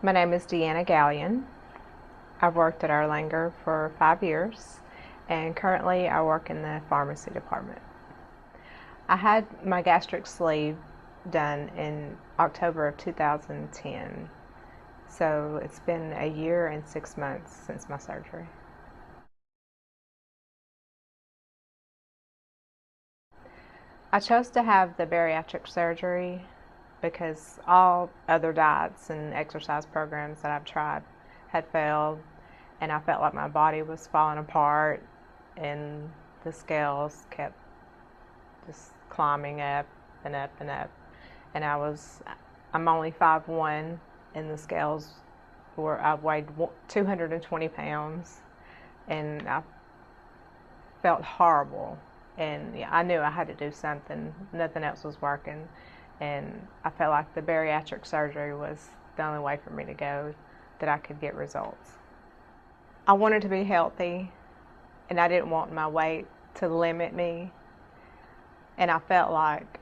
My name is Deanna Galyon. I've worked at Erlanger for 5 years, and currently I work in the pharmacy department. I had my gastric sleeve done in October of 2010, so it's been a year and 6 months since my surgery. I chose to have the bariatric surgery because all other diets and exercise programs that I've tried had failed, and I felt like my body was falling apart and the scales kept just climbing up and up and up. And I'm only 5'1", and the scales I weighed 220 pounds, and I felt horrible. And yeah, I knew I had to do something. Nothing else was working. And I felt like the bariatric surgery was the only way for me to go that I could get results. I wanted to be healthy, and I didn't want my weight to limit me. And I felt like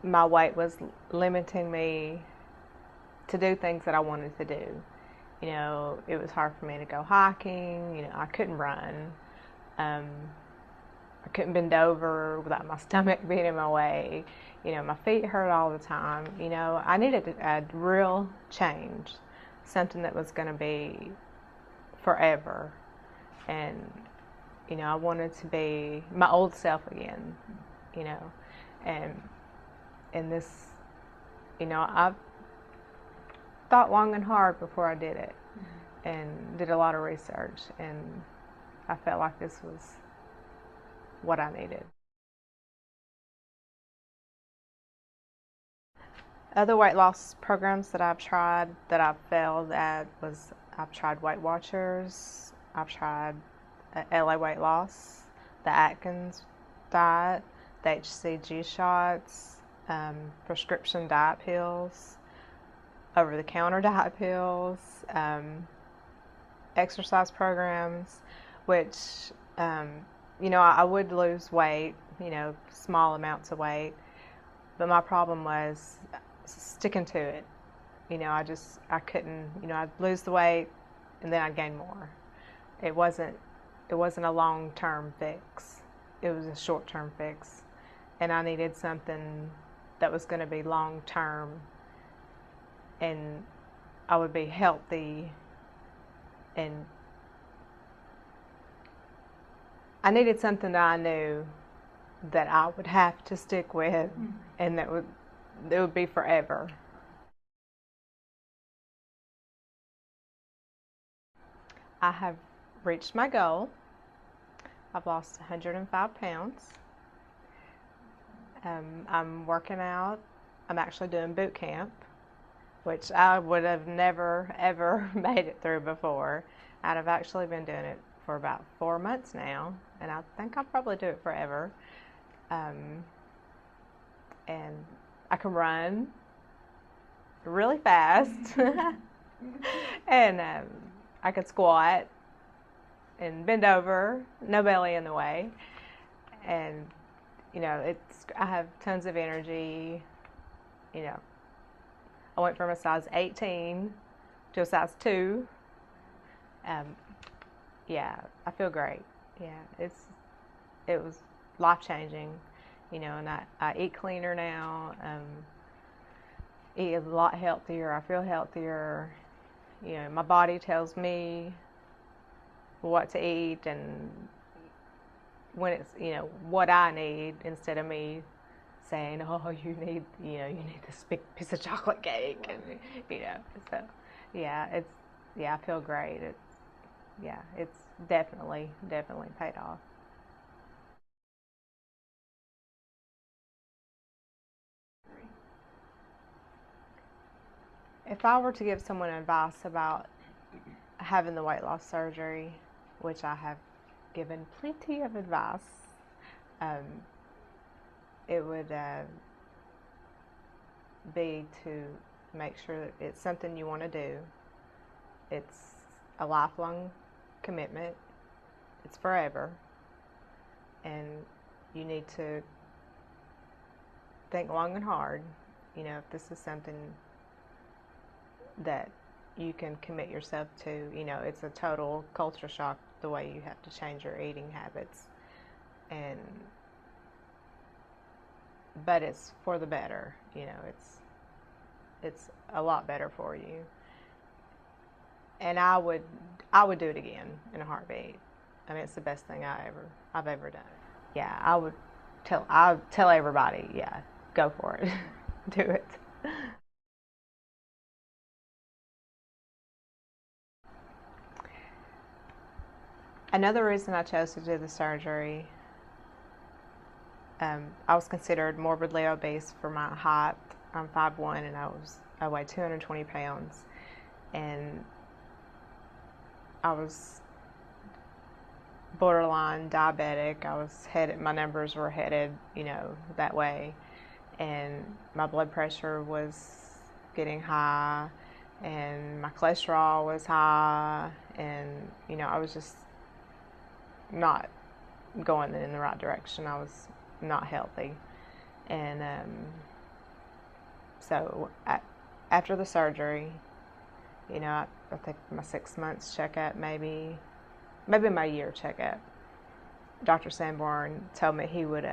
my weight was limiting me to do things that I wanted to do. It was hard for me to go hiking. I couldn't run. I couldn't bend over without my stomach being in my way. My feet hurt all the time. I needed a real change, something that was going to be forever. And, I wanted to be my old self again, and this, I thought long and hard before I did it, and did a lot of research, and I felt like this was what I needed. Other weight loss programs that I've tried that I've failed at was I've tried Weight Watchers, I've tried LA Weight Loss, the Atkins diet, the HCG shots, prescription diet pills, over-the-counter diet pills, exercise programs, which, I would lose weight, small amounts of weight, but my problem was sticking to it. I couldn't, I'd lose the weight and then I'd gain more. It wasn't a long-term fix. It was a short-term fix, and I needed something that was going to be long-term, and I would be healthy, and I needed something that I knew that I would have to stick with, and it would be forever. I have reached my goal. I've lost 105 pounds. I'm working out. I'm actually doing boot camp, which I would have never, ever made it through before. I've actually been doing it for about 4 months now, and I think I'll probably do it forever. And I can run really fast, and I could squat and bend over, no belly in the way, and I have tons of energy. I went from a size 18 to a size 2. Yeah, I feel great. Yeah, it was life changing, and I eat cleaner now. Eat a lot healthier. I feel healthier. My body tells me what to eat and when it's, what I need, instead of me saying, oh, you need this big piece of chocolate cake, and so I feel great. It's definitely paid off. If I were to give someone advice about having the weight loss surgery, which I have given plenty of advice, um, it would be to make sure that it's something you want to do. It's a lifelong commitment. It's forever. And you need to think long and hard, if this is something that you can commit yourself to. It's a total culture shock the way you have to change your eating habits, and but it's for the better. It's a lot better for you, and I would do it again in a heartbeat. I mean, it's the best thing I've ever done. Yeah, I would tell everybody, yeah, go for it. Do it. Another reason I chose to do the surgery, I was considered morbidly obese for my height. I'm 5'1", and I weighed 220 pounds, and I was borderline diabetic. My numbers were headed, that way, and my blood pressure was getting high, and my cholesterol was high, and I was just not going in the right direction. I was not healthy, and so after the surgery, I think my 6 months checkup, maybe my year checkup, Dr. Sanborn told me he would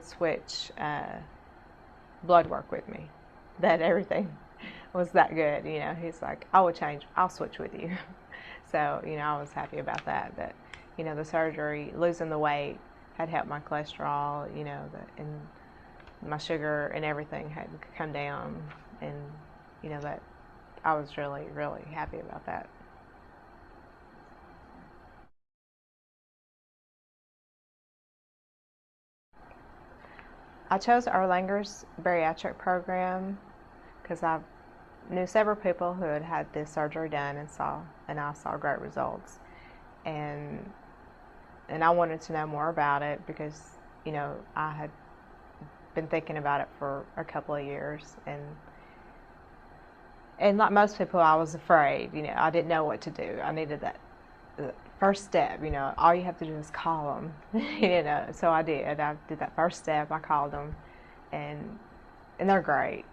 switch blood work with me, that everything was that good. He's like, I'll switch with you. So, I was happy about that, the surgery, losing the weight had helped my cholesterol, and my sugar and everything had come down, and, that I was really, really happy about that. I chose Erlanger's bariatric program because I knew several people who had had this surgery done, and I saw great results, and I wanted to know more about it because I had been thinking about it for a couple of years, and like most people, I was afraid. I didn't know what to do. I needed that first step. All you have to do is call them. So I did that first step. I called them, and they're great,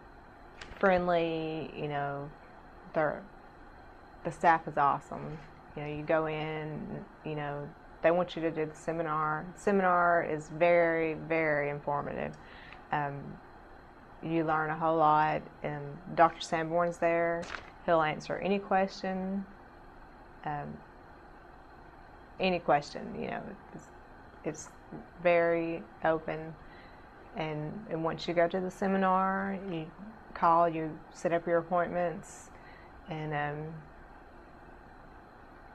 friendly. The staff is awesome. You go in, they want you to do the seminar. The seminar is very, very informative. You learn a whole lot, and Dr. Sanborn's there. He'll answer any question. Any question, it's very open. And once you go to the seminar, you set up your appointments, and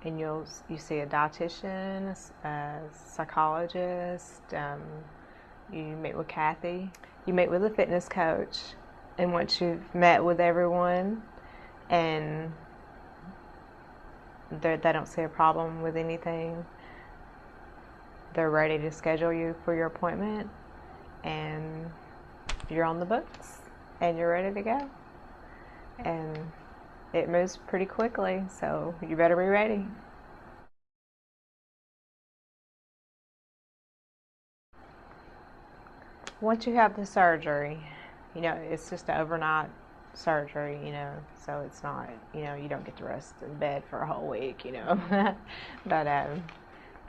you see a dietitian, a psychologist. You meet with Kathy. You meet with a fitness coach, and once you've met with everyone, and they don't see a problem with anything, they're ready to schedule you for your appointment, and you're on the books, and you're ready to go. And it moves pretty quickly, so you better be ready. Once you have the surgery, it's just an overnight surgery, so it's not, you don't get to rest in bed for a whole week, but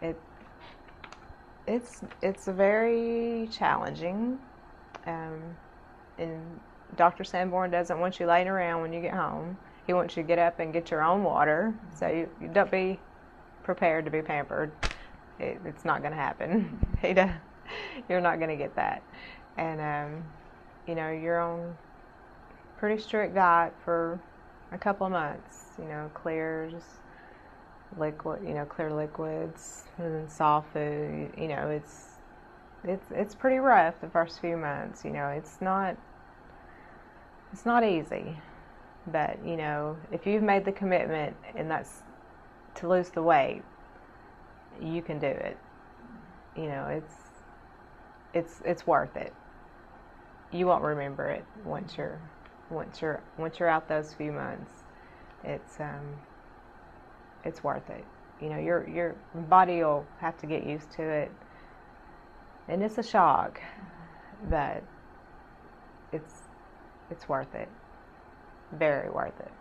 it it's very challenging, and Dr. Sanborn doesn't want you laying around when you get home. He wants you to get up and get your own water, so you don't be prepared to be pampered. It's not going to happen. You're not going to get that, and you're on pretty strict diet for a couple of months. Clears, liquid, clear liquids, and then soft food. It's pretty rough the first few months. It's not easy, but if you've made the commitment, and that's to lose the weight, you can do it. It's worth it. You won't remember it once you're out those few months. It's worth it. Your body will have to get used to it, and it's a shock, but it's worth it. very worth it.